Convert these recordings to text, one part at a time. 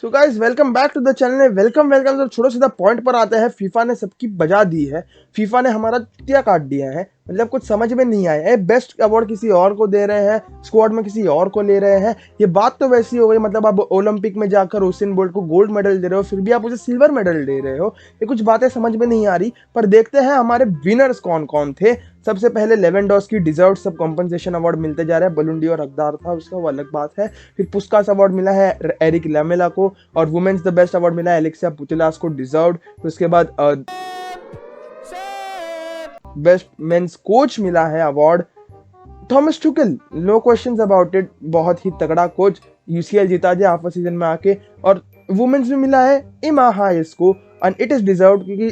So guys welcome back to the channel. Welcome welcome. तो छोटा सीधा पॉइंट पर आते हैं। फीफा ने सबकी बजा दी है। फीफा ने हमारा चुतिया काट दिया है। मतलब कुछ समझ में नहीं आया है। बेस्ट अवार्ड किसी और को दे रहे हैं, स्क्वाड में किसी और को ले रहे हैं। ये बात तो वैसी हो गई, मतलब आप ओलंपिक में जाकर उसेन बोल्ट को गोल्ड मेडल दे रहे हो, फिर भी आप उसे सिल्वर मेडल दे रहे हो। ये कुछ बातें समझ में नहीं आ रही। पर देखते हैं हमारे विनर्स कौन कौन थे। सबसे पहले लेवेंडोस्की डिजर्व सब कॉम्पनसेशन अवार्ड मिलते जा रहे हैं। बलून डी'ओर हकदार था उसका, वो अलग बात है। फिर पुस्कास अवार्ड मिला है एरिक लैमेला को, और वुमेन्स द बेस्ट अवार्ड मिला है एलेक्सिया पुतिलास को, डिजर्व्ड। उसके बाद बेस्ट मेंस कोच मिला है award Thomas Tuchel, no questions about it, बहुत ही तगड़ा कोच, यूसीएल जीता दिया हाफ सीजन में आके। और वुमेन्स में मिला है इमा हाइस को, एंड इट इज डिजर्व्ड, क्योंकि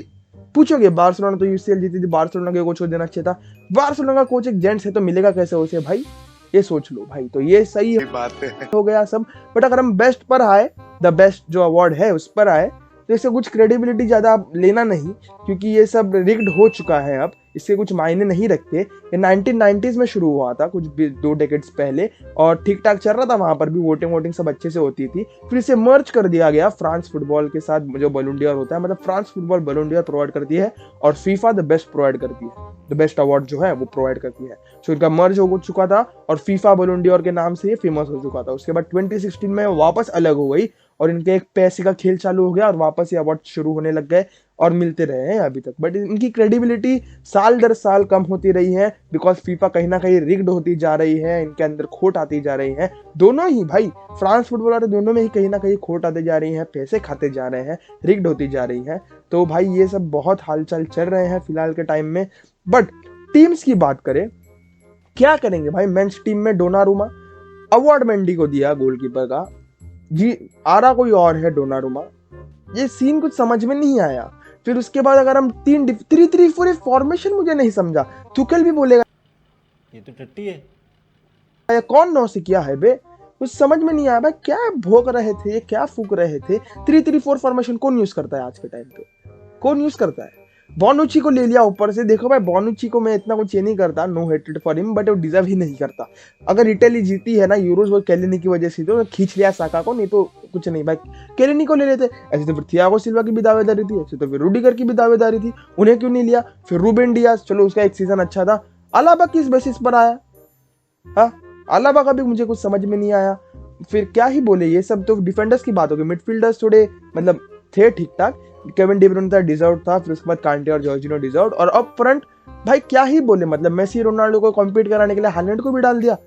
पूछोगे बार्सिलोना तो यूसीएल जीती थी, बार्सिलोना के कोच को देना चाहिए था। बार्सिलोना का कोच एक जेंट्स है तो मिलेगा कैसे उसे भाई, ये सोच लो भाई। तो ये सही बात है, हो गया सब। बट अगर हम बेस्ट पर आए, द बेस्ट जो अवार्ड है उस पर आए, तो इससे कुछ क्रेडिबिलिटी ज़्यादा लेना नहीं, क्योंकि ये सब रिग्ड हो चुका है। अब इसके कुछ मायने नहीं रखते। ये 1990s में शुरू हुआ था, कुछ 2 डेकेड्स पहले, और ठीक ठाक चल रहा था। वहां पर भी वोटिंग वोटिंग सब अच्छे से होती थी। फिर इसे मर्ज कर दिया गया फ्रांस फुटबॉल के साथ, जो बलून डी'ओर होता है, मतलब France football balloon d'Or provide करती है और फीफा द बेस्ट प्रोवाइड करती है, द बेस्ट अवार्ड जो है वो प्रोवाइड करती है। सो इनका मर्ज हो चुका था और फीफा बलून डी'ओर के नाम से ये फेमस हो चुका था। उसके बाद 2016 में वापस अलग हो गई और इनके एक पैसे का खेल चालू हो गया और वापस ये अवार्ड शुरू होने लग गए और मिलते रहे हैं अभी तक। बट इनकी क्रेडिबिलिटी साल दर साल कम होती रही है, बिकॉज फीफा कहीं ना कहीं रिग्ड होती जा रही है, इनके अंदर खोट आती जा रही है। दोनों ही भाई, फ्रांस फुटबॉल और दोनों में ही कहीं ना कहीं खोट आते जा रही है, पैसे खाते जा रहे हैं, रिग्ड होती जा रही है। तो भाई ये सब बहुत हालचाल चल रहे हैं फिलहाल के टाइम में। बट टीम्स की बात करें, क्या करेंगे भाई। मेंस टीम में डोनारुमा अवार्ड मेंडी को दिया गोलकीपर का, जी आ रहा कोई और है डोनारुमा। ये सीन कुछ समझ में नहीं आया। फिर उसके बाद अगर हम 3-3-4 फॉर्मेशन मुझे नहीं समझा। तुकल भी बोलेगा ये तो टट्टी है, ये कौन नौसिखिया है बे, कुछ समझ में नहीं आया भाई। क्या भोग रहे थे ये, क्या फूक रहे थे। 3-3-4 फॉर्मेशन कौन यूज करता है आज के टाइम पे, कौन यूज करता है। बोनुची को ले लिया ऊपर से। देखो भाई, बोनुची को मैं इतना कुछ ये नहीं करता, no hated for him, but वो डिजर्व ही नहीं करता। अगर इटली जीती है ना यूरोज, वो केलिनी की वजह से, तो खींच लिया साका को, नहीं तो कुछ नहीं भाई। केलिनी को ले लेते। ऐसे तो फिर थियागो सिल्वा की भी दावेदारी थी, ऐसे तो फिर रूडिगर की भी दावेदारी थी, उन्हें क्यों नहीं लिया। फिर रूबेन डियास, चलो उसका एक सीजन अच्छा था। अलाबा किस बेसिस पर आया, हाँ अलाबा का भी मुझे कुछ समझ में नहीं आया। फिर क्या ही बोले, ये सब तो डिफेंडर्स की बात होगी। मिडफील्डर्स थोड़े मतलब थे ठीक ठाक। केविन डी ब्रुयने था, डिजर्व था। फिर उसके बाद कांटे और जॉर्जिनो डिजर्व। और अप फ्रंट भाई क्या ही बोले, मतलब मेसी रोनाल्डो को कॉम्पीट कराने के लिए हालैंड को भी डाल दिया,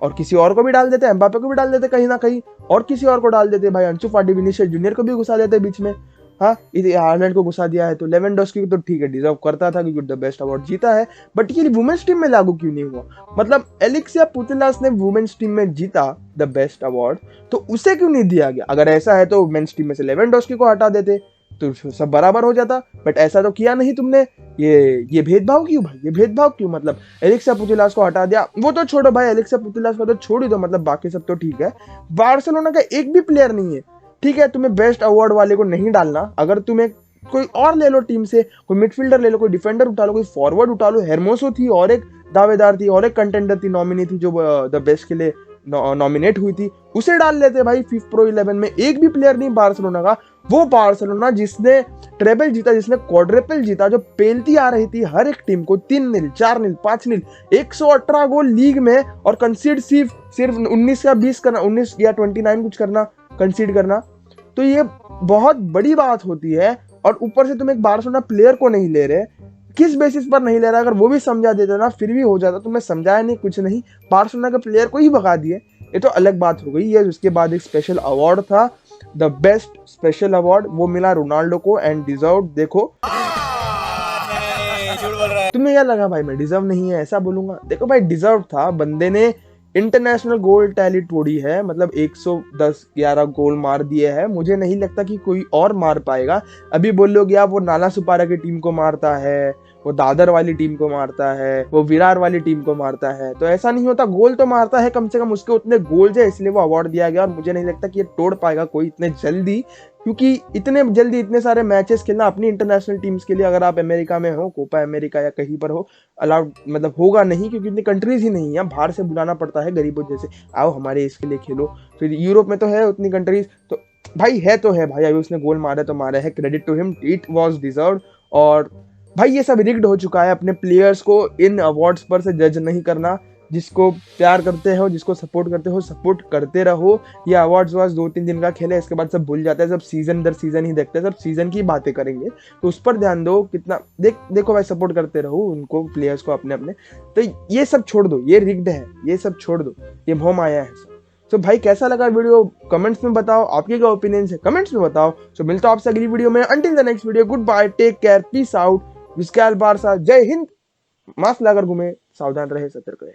और किसी और को भी डाल देते, एम्बापे को भी डाल देते कहीं ना कहीं, और किसी और को डाल देते भाई, अंसु फाटी, विनीशियस जूनियर को भी घुसा देते बीच में। हाँ, हालैंड को घुसा दिया है तो लेवेंडोस्की को तो ठीक है डिजर्व करता था क्योंकि द बेस्ट अवार्ड जीता है। बट ये वुमेन्स टीम में लागू क्यों नहीं हुआ। मतलब एलेक्सिया पुतिलास ने वुमेन्स टीम में जीता द बेस्ट अवार्ड, तो उसे क्यों नहीं दिया गया। अगर ऐसा है तो मेंस टीम में से लेवेंडोस्की को हटा देते तो सब बराबर हो जाता। बट ऐसा तो किया नहीं तुमने। ये भेदभाव क्यों भाई, ये भेदभाव क्यों। मतलब एलेक्सिया पुतिलास को हटा दिया, वो तो छोड़ो भाई, एलेक्सिया पुतिलास को तो छोड़ ही दो, मतलब बाकी सब तो ठीक है। बार्सिलोना का एक भी प्लेयर नहीं है, ठीक है। तुम्हें बेस्ट अवार्ड वाले को नहीं डालना, अगर तुम्हें कोई और ले लो टीम से, कोई मिडफील्डर ले लो, कोई डिफेंडर उठा लो, कोई फॉरवर्ड उठा लो। हेरमोसो थी और एक दावेदार थी और एक कंटेंडर थी, नॉमिनी थी, जो द बेस्ट के लिए नॉमिनेट हुई थी, उसे डाल लेते भाई। फिफ प्रो 11 में एक भी प्लेयर नहीं बार्सिलोना का। वो बार्सिलोना जिसने ट्रेबल जीता, जिसने क्वाड्रेपल जीता, जो पेलती आ रही थी हर एक टीम को 3-0, 4-0, 5-0, 118 गोल लीग में, और कंसीड सिर्फ 19 या 20 करना, 19 या 29 कुछ करना, कंसीड करना। तो ये बहुत बड़ी बात होती है। और ऊपर से तुम एक बार्सिलोना प्लेयर को नहीं ले रहे, किस बेसिस पर नहीं ले रहा। अगर वो भी समझा देता ना फिर भी हो जाता, तुमने समझाया नहीं, कुछ नहीं, बार्सिलोना के प्लेयर को ही भगा दिए। ये तो अलग बात हो गई है। उसके बाद एक स्पेशल अवार्ड था, द बेस्ट स्पेशल अवार्ड, वो मिला रोनाल्डो को, एंड डिजर्व। देखो तुम्हें क्या लगा भाई मैं डिजर्व नहीं है ऐसा बोलूंगा। देखो भाई डिजर्व था, बंदे ने इंटरनेशनल गोल टैली तोड़ी है, मतलब 110-11 गोल मार दिए हैं। मुझे नहीं लगता कि कोई और मार पाएगा। अभी बोल लोगे आप वो नाला सुपारा की टीम को मारता है, वो दादर वाली टीम को मारता है, वो विरार वाली टीम को मारता है, तो ऐसा नहीं होता। गोल तो मारता है, कम से कम उसके उतने गोल है, इसलिए वो अवार्ड दिया गया। और मुझे नहीं लगता कि ये तोड़ पाएगा कोई इतने जल्दी, क्योंकि इतने जल्दी इतने सारे मैचेस खेलना अपनी इंटरनेशनल टीम्स के लिए, अगर आप अमेरिका में हो, कोपा अमेरिका या कहीं पर हो, अलाउड मतलब होगा नहीं, क्योंकि इतनी कंट्रीज ही नहीं है। बाहर से बुलाना पड़ता है गरीबों जैसे, आओ हमारे इसके लिए खेलो। फिर यूरोप में तो है उतनी कंट्रीज, तो भाई है तो है भाई, अभी उसने गोल मारा तो मारा है, credit to him, it was deserved. और भाई ये सब रिग्ड हो चुका है, अपने प्लेयर्स को इन अवार्ड्स पर से जज नहीं करना। जिसको प्यार करते हो, जिसको सपोर्ट करते हो, सपोर्ट करते रहो। ये अवार्ड्स वार्ड्स 2-3 दिन का खेल है, इसके बाद सब भूल जाता है, सब सीजन दर सीजन ही देखते हैं, सब सीजन की बातें करेंगे। तो उस पर ध्यान दो, कितना देखो भाई, सपोर्ट करते रहो उनको, प्लेयर्स को अपने अपने। तो ये सब छोड़ दो, ये रिग्ड है, ये सब छोड़ दो, ये भोम आया है। तो भाई कैसा लगा वीडियो कमेंट्स में बताओ, आपके क्या ओपिनियन है कमेंट्स में बताओ। तो मिलता हूं आपसे अगली वीडियो में, until the next video, good bye, take care, peace out, visca Barca, जय हिंद। मास्क लगाकर घूमे, सावधान रहे, सतर्क रहे।